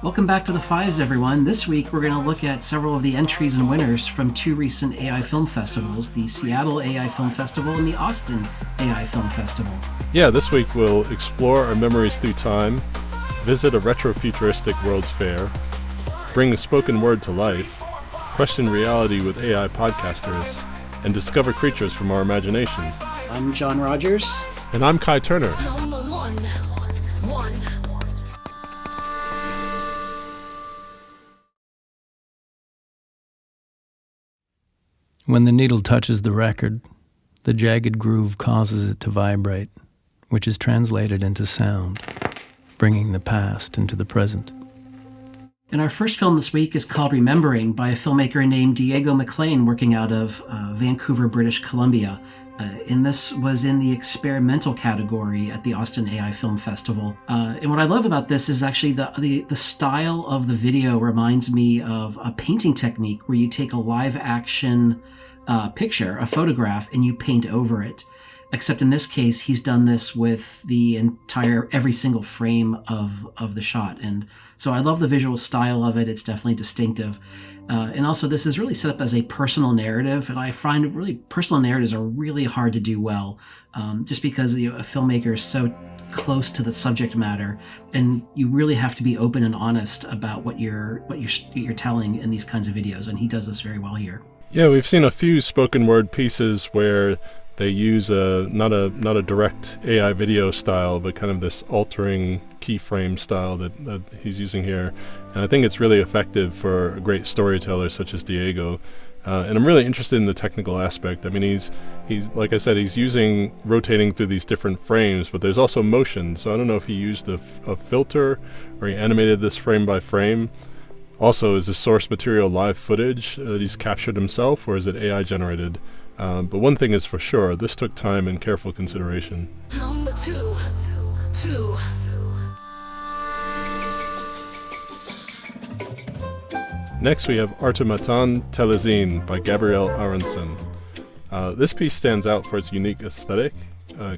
Welcome back to The Fives, everyone. This week we're going to look at several of the entries and winners from two recent AI film festivals, the Seattle AI Film Festival and the Austin AI Film Festival. Yeah, this week we'll explore our memories through time, visit a retro-futuristic World's Fair, bring the spoken word to life, question reality with AI podcasters, and discover creatures from our imagination. I'm John Rogers. And I'm Kai Turner. Number one. When the needle touches the record, the jagged groove causes it to vibrate, which is translated into sound, bringing the past into the present. And our first film this week is called Remembering by a filmmaker named Diego Maclean working out of Vancouver, British Columbia. And this was in the experimental category at the Austin AI Film Festival. And what I love about this is actually the style of the video reminds me of a painting technique where you take a live action picture, a photograph, and you paint over it. Except in this case, he's done this with every single frame of the shot. And so I love the visual style of it. It's definitely distinctive. And also this is really set up as a personal narrative. And I find really personal narratives are really hard to do well, just because a filmmaker is so close to the subject matter, and you really have to be open and honest about what you're telling in these kinds of videos. And he does this very well here. Yeah, we've seen a few spoken word pieces where they use not a direct AI video style, but kind of this altering keyframe style that he's using here. And I think it's really effective for a great storyteller such as Diego. And I'm really interested in the technical aspect. I mean, he's like I said, he's using rotating through these different frames, but there's also motion. So I don't know if he used a filter or he animated this frame by frame. Also, is the source material live footage that he's captured himself, or is it AI generated? But one thing is for sure, this took time and careful consideration. Number two. Next we have Artomaton, Telezine by Gabriel Aronson. This piece stands out for its unique aesthetic,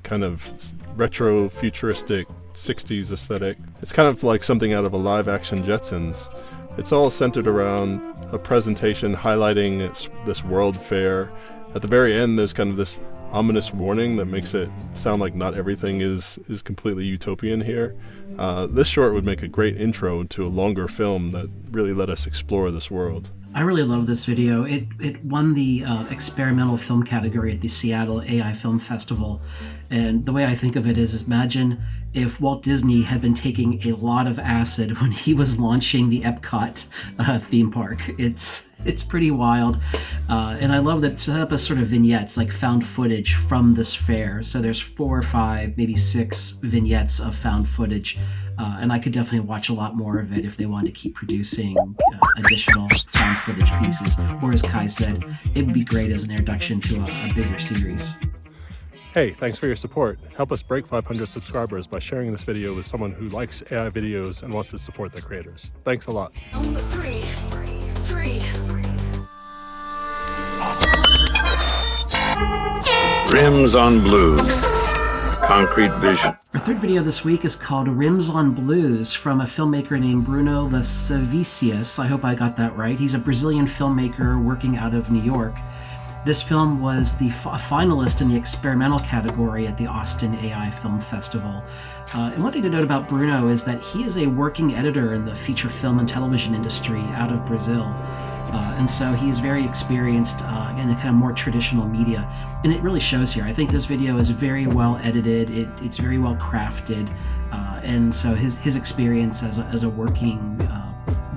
kind of retro-futuristic 60s aesthetic. It's kind of like something out of a live-action Jetsons. It's all centered around a presentation highlighting this world fair. At the very end, there's kind of this ominous warning that makes it sound like not everything is completely utopian here. This short would make a great intro to a longer film that really let us explore this world. I really love this video. It won the experimental film category at the Seattle AI Film Festival. And the way I think of it is, imagine if Walt Disney had been taking a lot of acid when he was launching the Epcot theme park. It's pretty wild. And I love that it's set up as sort of vignettes, like found footage from this fair. So there's 4 or 5, maybe 6 vignettes of found footage. And I could definitely watch a lot more of it if they wanted to keep producing additional found footage pieces. Or as Kai said, it would be great as an introduction to a bigger series. Hey, thanks for your support. Help us break 500 subscribers by sharing this video with someone who likes AI videos and wants to support their creators. Thanks a lot. Number three. Rims on Blues. Concrete Vision. Our third video this week is called Rimbs on Blues from a filmmaker named Bruno Lasevicius. I hope I got that right. He's a Brazilian filmmaker working out of New York. This film was the finalist in the experimental category at the Austin AI Film Festival. And one thing to note about Bruno is that he is a working editor in the feature film and television industry out of Brazil. And so he's very experienced in a kind of more traditional media. And it really shows here. I think this video is very well edited. It's very well crafted. And so his experience as a working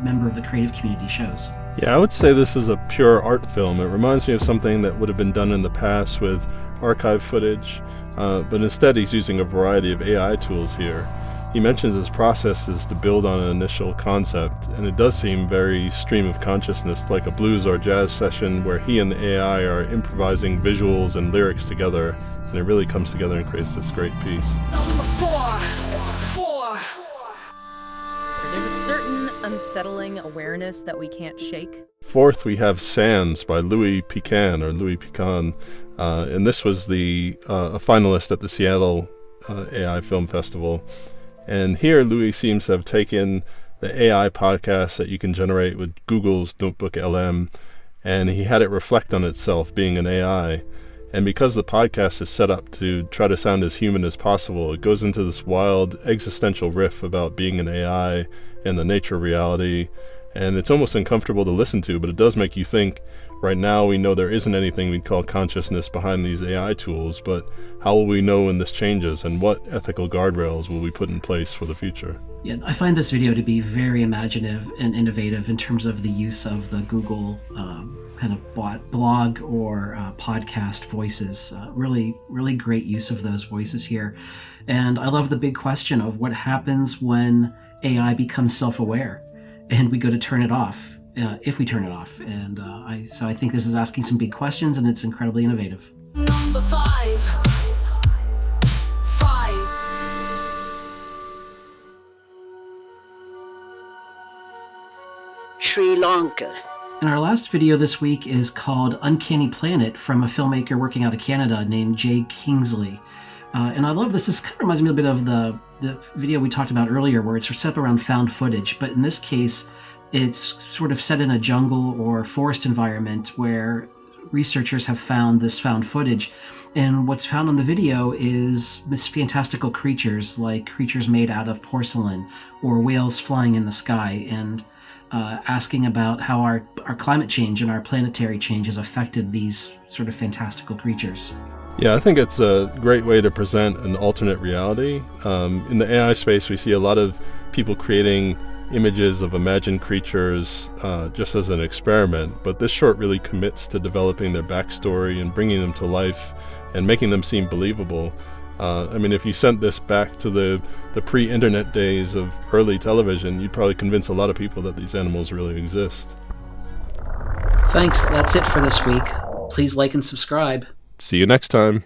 member of the creative community shows. Yeah, I would say this is a pure art film. It reminds me of something that would have been done in the past with archive footage, but instead he's using a variety of AI tools here. He mentions his process is to build on an initial concept, and it does seem very stream of consciousness, like a blues or jazz session where he and the AI are improvising visuals and lyrics together, and it really comes together and creates this great piece. Number four. There's a certain unsettling awareness that we can't shake. Fourth, we have Sands by Louie, Pecan, and this was a finalist at the Seattle AI Film Festival. And here Louie seems to have taken the AI podcast that you can generate with Google's Notebook LM, and he had it reflect on itself being an AI. And because the podcast is set up to try to sound as human as possible, it goes into this wild existential riff about being an AI and the nature of reality. And it's almost uncomfortable to listen to, but it does make you think. Right now, we know there isn't anything we'd call consciousness behind these AI tools, but how will we know when this changes, and what ethical guardrails will we put in place for the future? Yeah, I find this video to be very imaginative and innovative in terms of the use of the Google kind of blog or podcast voices. Really great use of those voices here. And I love the big question of what happens when AI becomes self-aware and we go to turn it off, if we turn it off. And so I think this is asking some big questions, and it's incredibly innovative. Number 5. Sri Lanka. And our last video this week is called Uncanny Planet, from a filmmaker working out of Canada named Kingsley. And I love this. This kind of reminds me a bit of the video we talked about earlier, where it's set up around found footage. But in this case, it's sort of set in a jungle or forest environment where researchers have found this found footage. And what's found on the video is this fantastical creatures, like creatures made out of porcelain or whales flying in the sky, and asking about how our climate change and our planetary change has affected these sort of fantastical creatures. Yeah, I think it's a great way to present an alternate reality. In the AI space, we see a lot of people creating images of imagined creatures just as an experiment, but this short really commits to developing their backstory and bringing them to life and making them seem believable. I mean, if you sent this back to the pre-internet days of early television, you'd probably convince a lot of people that these animals really exist. Thanks, that's it for this week. Please like and subscribe. See you next time.